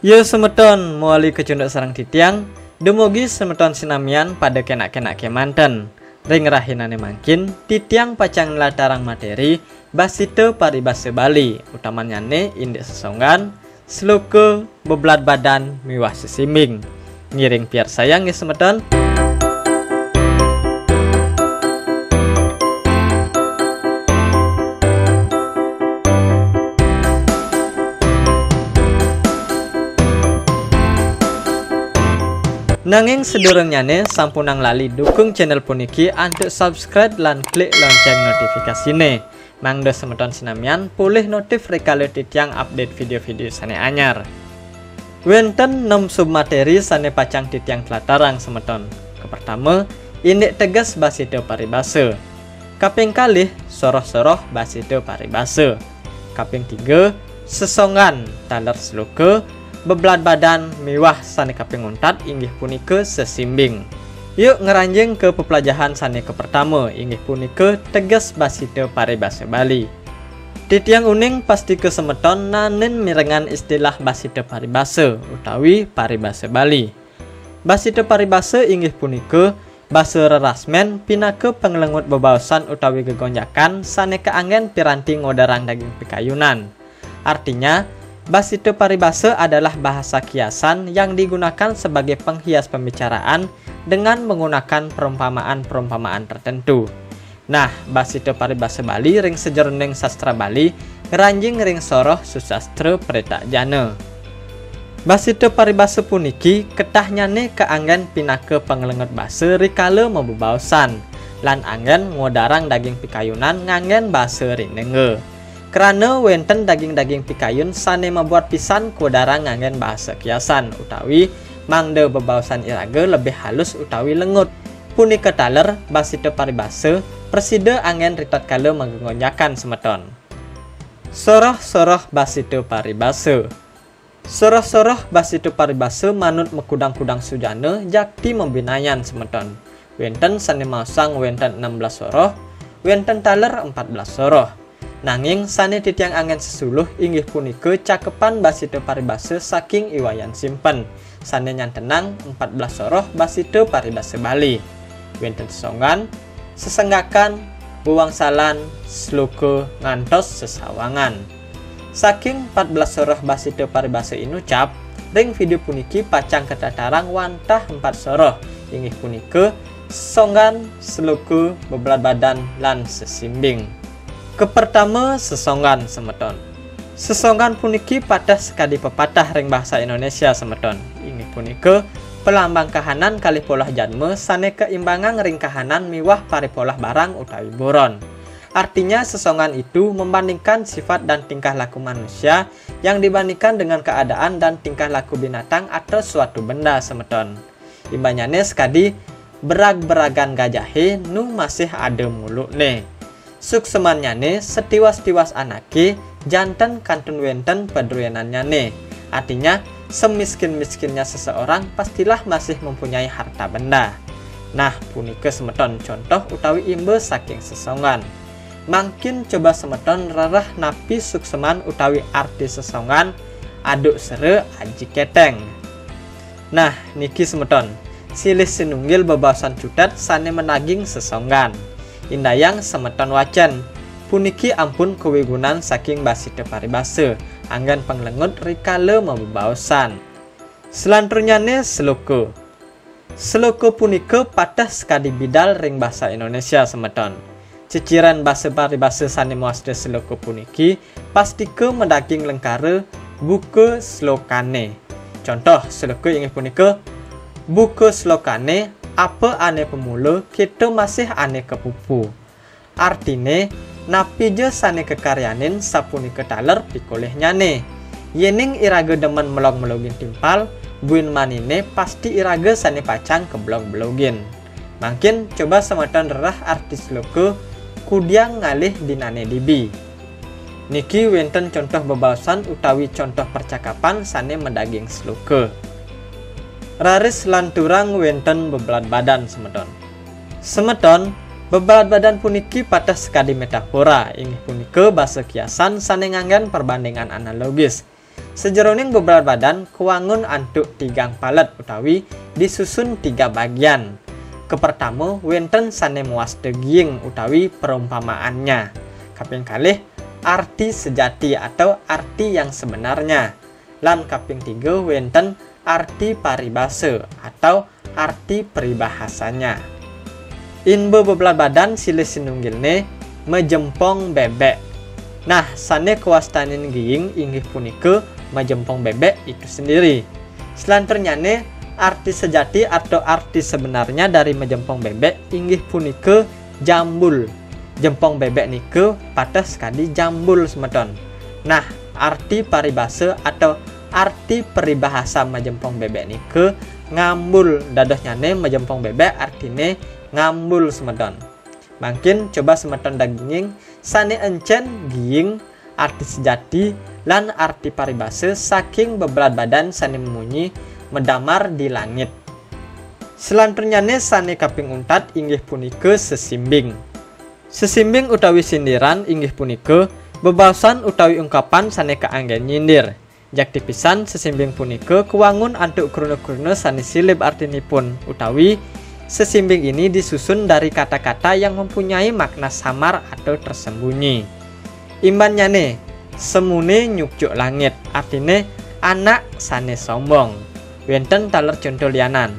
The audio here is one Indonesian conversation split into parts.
Yo semeton muali kecunduk sarang titiang, dumugi semeton sinamian pada kenak-kenak kemanten. Ring rahinane mangkin, titiang pacang latarang materi, basite paribase Bali, utamanya ne indik sesonggan, seluke, bebelat badan, miwah sesimbing. Ngiring piar sayang ya semeton. Nanging sedurungyane sampunang lali dukung channel puniki untuk subscribe lan klik lonceng notifikasine. Mangdo semeton sinamian pulih notif rekale titiang update video-video sane anyar. Wenten 6 submateri sane pacang titiang telatarang semeton. Kepertama, indik tegas basite paribase. Kaping kalih soroh-soroh basite paribase. Kaping 3, sesongan taler seluke. Bebelat badan miwah sane kaping untat inggih punika sesimbing. Yuk ngeranjing ke pepelajaran sane ke pertama inggih punika tegas basite paribase Bali. Titiang uning pasti ke semeton nanen mirengan istilah basite paribase utawi paribase Bali. Basite paribase inggih punika basa rerasmen pinake penglengut bebaosan utawi gegonjakan sane keanggen piranti ngodarang daging pikayunan. Artinya basite paribase adalah bahasa kiasan yang digunakan sebagai penghias pembicaraan dengan menggunakan perumpamaan-perumpamaan tertentu. Nah, basite paribase Bali ring sejeroning sastra Bali ngeranjing ring soroh susastra Pretak Jana. Basite paribase puniki ketahnyane keanggen pinake penglengut basa rikala membebaosan lan anggen ngodarang daging pikayunan nganggen basa rinenge. Kerana wenten daging-daging pikayun sane membuat pisan kodarang nganggen bahasa kiasan utawi mangde bebaosan iraga lebih halus utawi lengut. Punika taler basite paribase presida anggen ritat kala menggonjakan semeton. Soroh-soroh basite paribase. Soroh-soroh basite paribase manut mekudang-kudang sujana jakti membinayan semeton. Wenten sane masang wenten 16 soroh, wenten taler 14 soroh. Nanging sane titiang angin sesuluh inggih punika cakepan basite paribase saking iwayan simpen. Sane nyantenang 14 soroh basite paribase Bali. Wenten sesonggan, sesenggakan, buwangsalan, sluke, ngantos sesawangan. Saking 14 soroh basite paribase inucap, ring video puniki pacang ketatarang wantah 4 soroh inggih punika sesonggan, sluke, bebelat badan, lan sesimbing. Kepertama sesonggan semeton. Sesonggan puniki patah sekali pepatah ring bahasa Indonesia semeton. Ini punika pelambang kahanan kalih polah janme sane keimbangan ring kahanan miwah paripolah barang utawi buron. Artinya sesonggan itu membandingkan sifat dan tingkah laku manusia yang dibandingkan dengan keadaan dan tingkah laku binatang atau suatu benda semeton. Imbanyane sekadi berag-beragan gajahe nu masih ada muluk ne. Suksemannya ne setiwas-tiwas anake jantan kantun wenten pedruenannya ne. Artinya semiskin-miskinnya seseorang pastilah masih mempunyai harta benda. Nah punika semeton contoh utawi imbe saking sesonggan. Mangkin coba semeton rarah napi sukseman utawi arti sesonggan aduk sere aji keteng. Nah niki semeton silih sinunggil bebaosan cutat sane menaging sesonggan. Indayang semeton wacan puniki ampun kewigunan saking basite paribase anggan penglengut rikala membebaosan. Selantrunnyane seluke. Seluke punika patah sekadi bidal ring bahasa Indonesia semeton. Ciciran bahasa paribase sane muasda seluke puniki pastike mendaging lengkara buka slokane. Contoh seluke inggih punika buka slokane apa ane pemula kita masih ane kepupu. Artine napi je sane kekaryanin sapunika taler pikoleh nyane. Yening iraga demen melog-melogin timpal, buin manine pasti iraga sane pacang keblog-blogin. Mungkin coba semeton rerah artis loke kudiang ngalih dinane dibi. Niki wenten contoh bebaosan utawi contoh percakapan sane mendaging sloke. Raris lanturang wenten bebelat badan semeton. Semeton bebelat badan puniki patah sekali metafora inggih punika basa kiasan sane nganggen perbandingan analogis. Sejeroning bebelat badan kuangun antuk tigang palet utawi disusun 3 bagian. Kepertama wenten sane muas teging utawi perumpamaannya. Kaping kalih arti sejati atau arti yang sebenarnya. Lan kaping 3 wenten arti paribasa atau arti peribahasanya. Inbe bebelat badan silih sinunggilne mejempong bebek. Nah, sane kewastanin giing inggih punika mejempong bebek itu sendiri. Selanjutnya arti sejati atau arti sebenarnya dari mejempong bebek inggih punika jambul. Jempong bebek niku patah sekali jambul semeton. Nah, arti paribasa atau arti peribahasa mejempong bebek niku ngambul. Dadohnya mejempong bebek artine ngambul semeton. Mungkin coba semeton daging sane encen giing arti sejati lan arti paribasa saking bebelat badan sane memunyi medamar di langit. Selanjutnya sane kaping untat inggih punika sesimbing. Sesimbing utawi sindiran inggih punika bebaosan utawi ungkapan sane kaanggen nyindir. Jak dipisan sesimbing punika kuwangun antuk kruna-kruna sane silib artinipun utawi sesimbing ini disusun dari kata-kata yang mempunyai makna samar atau tersembunyi. Imbannya semune nyukcuk langit artine anak sane sombong. Wenten taler contoh lianan.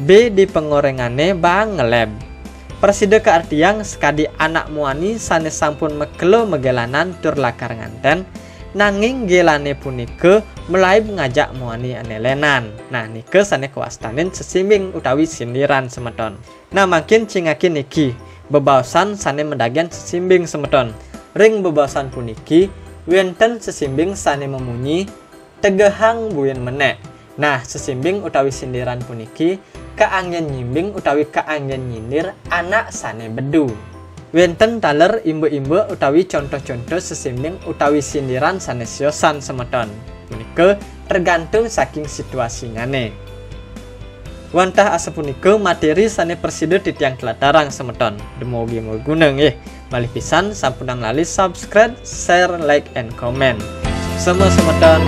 B di pengorengane bang ngeleb. Persida keartian sekadi anak muani sane sampun mekelo megelanan tur lakar nganten nanging gelane punika melaib ngajak muani anelenan. Nah nike sane kewastanin sesimbing utawi sindiran semeton. Nah makin cingakin niki bebaosan sane mendagian sesimbing semeton. Ring bebaosan puniki wenten sesimbing sane memunyi tegehang buin menek. Nah sesimbing utawi sindiran puniki kaanggen nyimbing utawi kaanggen nyindir anak sane bedu. Wenten taler imbe-imbe utawi contoh-contoh sesimbing utawi sindiran sanes yosan semeton. Punika tergantung saking situasinya ne. Wantah asa punika materi sane persida titiang telatarang semeton. Demogi guneng malih pisan sampunang lali subscribe, share, like, and comment. Semua semeton.